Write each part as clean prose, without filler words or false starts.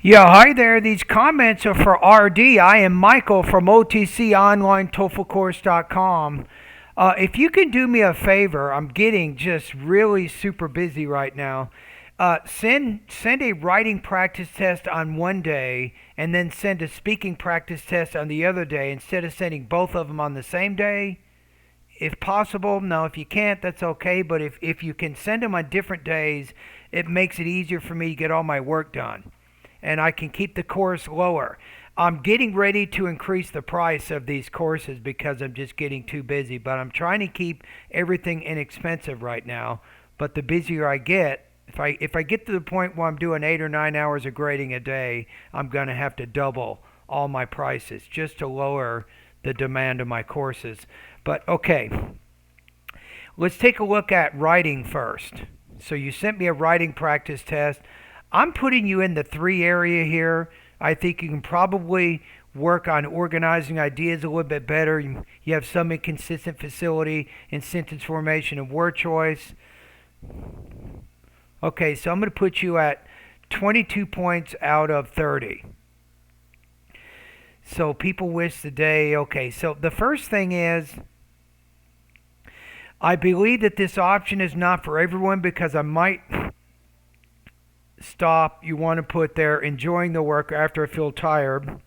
Yeah, hi there. These comments are for RD. I am Michael from OTCOnlineTOEFLcourse.com. If you can do me a favor, I'm getting just really super busy right now. Send a writing practice test on one day, and then send a speaking practice test on the other day instead of sending both of them on the same day, if possible. Now, if you can't, that's okay. But if you can send them on different days, it makes it easier for me to get all my work done, and I can keep the course lower. I'm getting ready to increase the price of these courses because I'm just getting too busy, but I'm trying to keep everything inexpensive right now. But the busier I get, if I get to the point where I'm doing 8 or 9 hours of grading a day, I'm going to have to double all my prices just to lower the demand of my courses. But okay, let's take a look at writing first. So you sent me a writing practice test. I'm putting you in the three area here. I think you can probably work on organizing ideas a little bit better. You have some inconsistent facility in sentence formation and word choice. Okay, so I'm going to put you at 22 points out of 30. So people wish the day. Okay, so the first thing is, I believe that this option is not for everyone because I might stop. You want to put there enjoying the work after I feel tired.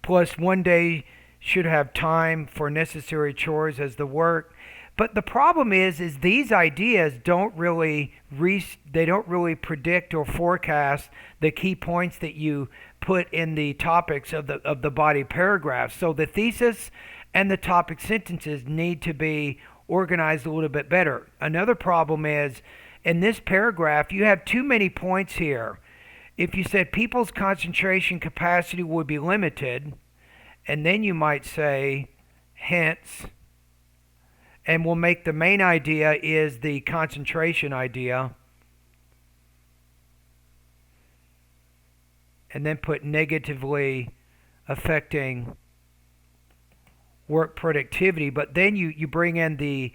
Plus, one day should have time for necessary chores as the work. But the problem is these ideas don't really they don't really predict or forecast the key points that you put in the topics of the body paragraph. So the thesis and the topic sentences need to be organized a little bit better. Another problem is in this paragraph you have too many points here. If you said people's concentration capacity would be limited, and then you might say hence, and we'll make the main idea is the concentration idea, and then put negatively affecting work productivity. But then you bring in the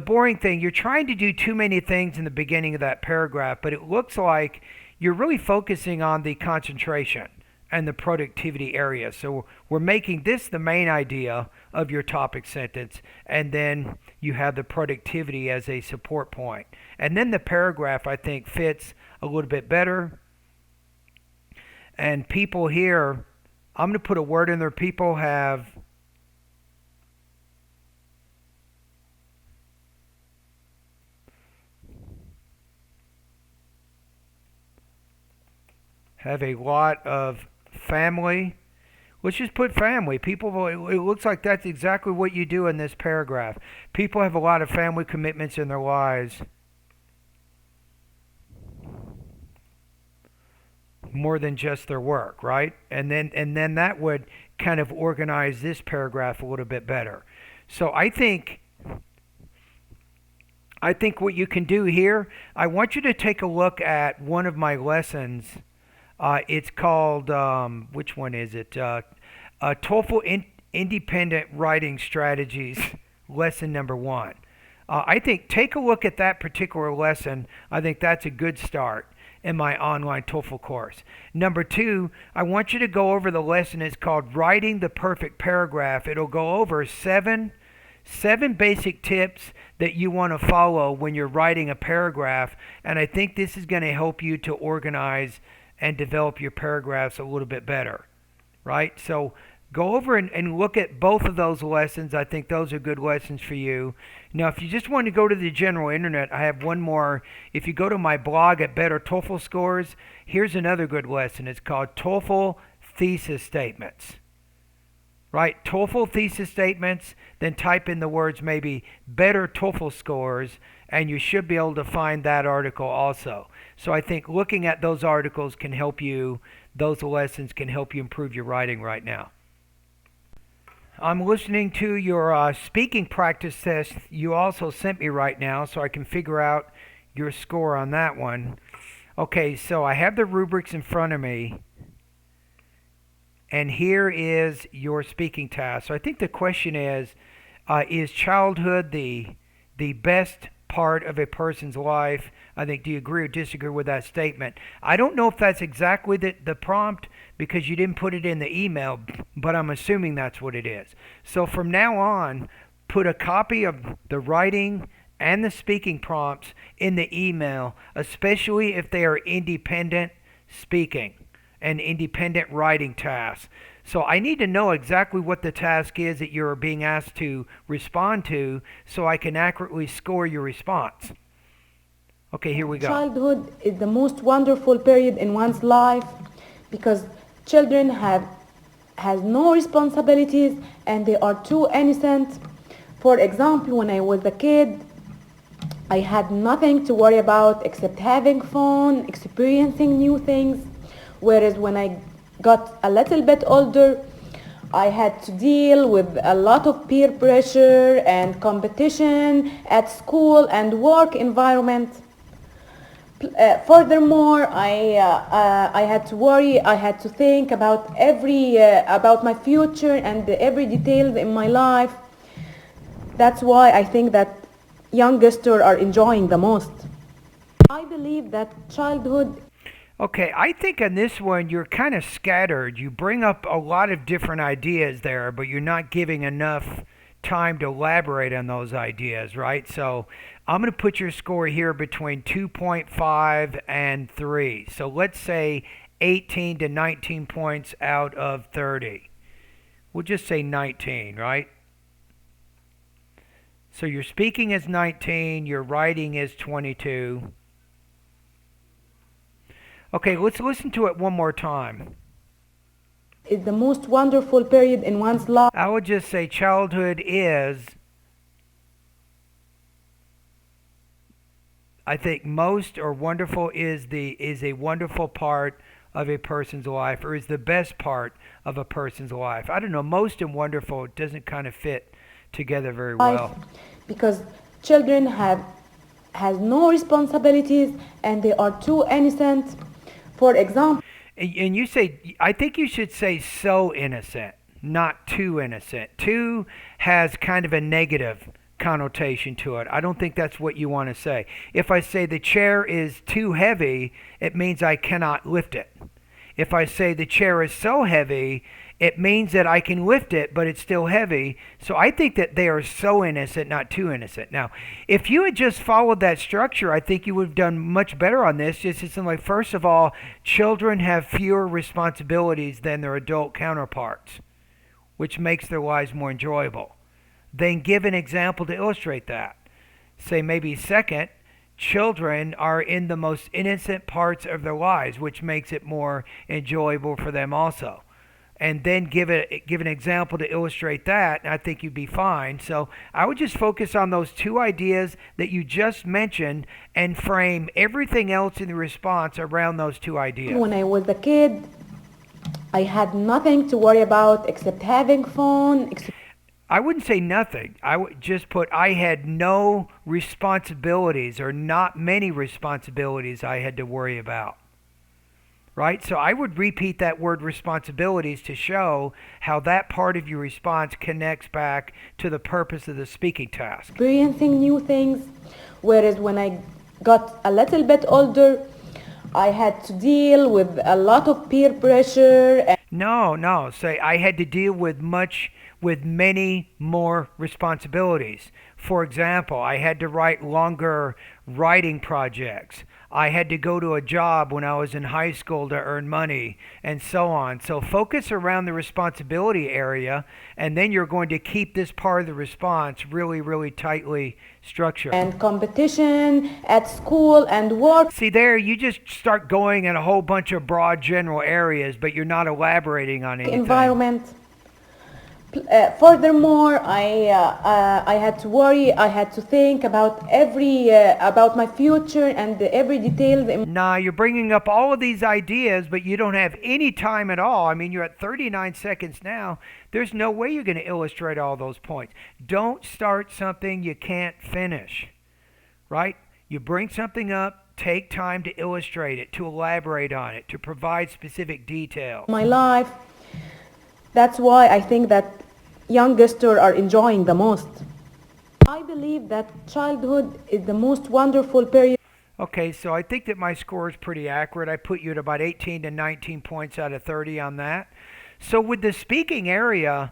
boring thing. You're trying to do too many things in the beginning of that paragraph, but it looks like you're really focusing on the concentration and the productivity area. So we're making this the main idea of your topic sentence, and then you have the productivity as a support point. And then the paragraph, I think, fits a little bit better. And people here, I'm going to put a word in there. People have a lot of family. Let's just put family. People, it looks like that's exactly what you do in this paragraph. People have a lot of family commitments in their lives, more than just their work, right? And then that would kind of organize this paragraph a little bit better. So I think what you can do here, I want you to take a look at one of my lessons. It's called, which one is it? TOEFL Independent Writing Strategies, lesson number 1. I think take a look at that particular lesson. I think that's a good start in my online TOEFL course. Number 2, I want you to go over the lesson. It's called Writing the Perfect Paragraph. It'll go over seven basic tips that you want to follow when you're writing a paragraph, and I think this is going to help you to organize and develop your paragraphs a little bit better, right? So go over and look at both of those lessons. I think those are good lessons for you. Now, if you just want to go to the general internet, I have one more. If you go to my blog at Better TOEFL Scores, here's another good lesson. It's called TOEFL Thesis Statements. Right? TOEFL thesis statements, then type in the words maybe better TOEFL scores, and you should be able to find that article also. So I think looking at those articles can help you, those lessons can help you improve your writing right now. I'm listening to your speaking practice test you also sent me right now, so I can figure out your score on that one. Okay, so I have the rubrics in front of me. And here is your speaking task. So I think the question is childhood the best part of a person's life. I think, do you agree or disagree with that statement? I don't know if that's exactly the prompt because you didn't put it in the email, but I'm assuming that's what it is. So from now on, put a copy of the writing and the speaking prompts in the email, especially if they are independent speaking and independent writing tasks. So I need to know exactly what the task is that you're being asked to respond to so I can accurately score your response. Okay, here we go. Childhood is the most wonderful period in one's life because children has no responsibilities and they are too innocent. For example, when I was a kid, I had nothing to worry about except having fun, experiencing new things. Whereas when I got a little bit older, I had to deal with a lot of peer pressure and competition at school and work environment. Furthermore, I had to worry. I had to think about about my future and every detail in my life. That's why I think that youngsters are enjoying the most. I believe that childhood. Okay, I think on this one you're kind of scattered. You bring up a lot of different ideas there, but you're not giving enough time to elaborate on those ideas, right? So I'm going to put your score here between 2.5 and 3. So let's say 18 to 19 points out of 30. We'll just say 19, right? So your speaking is 19, your writing is 22. Okay, let's listen to it one more time. Is the most wonderful period in one's life. I would just say childhood is, I think most or wonderful is a wonderful part of a person's life, or is the best part of a person's life. I don't know, most and wonderful doesn't kind of fit together very well. Because children has no responsibilities and they are too innocent. For example, and you say, I think you should say so innocent, not too innocent. Too has kind of a negative connotation to it. I don't think that's what you want to say. If I say the chair is too heavy, it means I cannot lift it. If I say the chair is so heavy, it means that I can lift it, but it's still heavy. So I think that they are so innocent, not too innocent. Now, if you had just followed that structure, I think you would have done much better on this. Just something like, first of all, children have fewer responsibilities than their adult counterparts, which makes their lives more enjoyable. Then give an example to illustrate that. Say maybe second, children are in the most innocent parts of their lives, which makes it more enjoyable for them also. And then give an example to illustrate that, and I think you'd be fine. So I would just focus on those two ideas that you just mentioned and frame everything else in the response around those two ideas. When I was a kid, I had nothing to worry about except having fun. I wouldn't say nothing. I would just put I had no responsibilities or not many responsibilities I had to worry about. Right? So I would repeat that word responsibilities to show how that part of your response connects back to the purpose of the speaking task. Experiencing new things, whereas when I got a little bit older, I had to deal with a lot of peer pressure. No. Say I had to deal with many more responsibilities. For example, I had to write longer writing projects. I had to go to a job when I was in high school to earn money, and so on. So focus around the responsibility area, and then you're going to keep this part of the response really, really tightly structured. And competition at school and work. See there, you just start going in a whole bunch of broad general areas, but you're not elaborating on anything. Environment. Furthermore, I had to worry. I had to think about about my future and every detail. Nah, you're bringing up all of these ideas, but you don't have any time at all. I mean, you're at 39 seconds now. There's no way you're going to illustrate all those points. Don't start something you can't finish, right? You bring something up, take time to illustrate it, to elaborate on it, to provide specific details. My life. That's why I think that youngsters are enjoying the most. I believe that childhood is the most wonderful period. Okay, so I think that my score is pretty accurate. I put you at about 18 to 19 points out of 30 on that. So with the speaking area,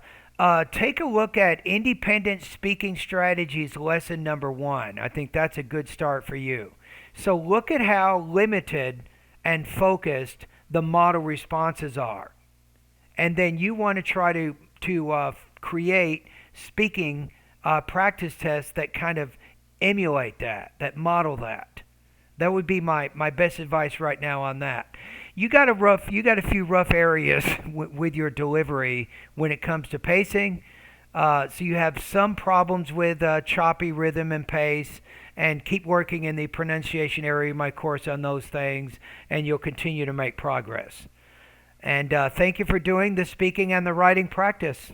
take a look at independent speaking strategies lesson number 1. I think that's a good start for you. So look at how limited and focused the model responses are. And then you want to try to create speaking practice tests that kind of emulate that model that. That would be my best advice right now on that. You got a few rough areas with your delivery when it comes to pacing. So you have some problems with choppy rhythm and pace, and keep working in the pronunciation area of my course on those things, and you'll continue to make progress. And thank you for doing the speaking and the writing practice.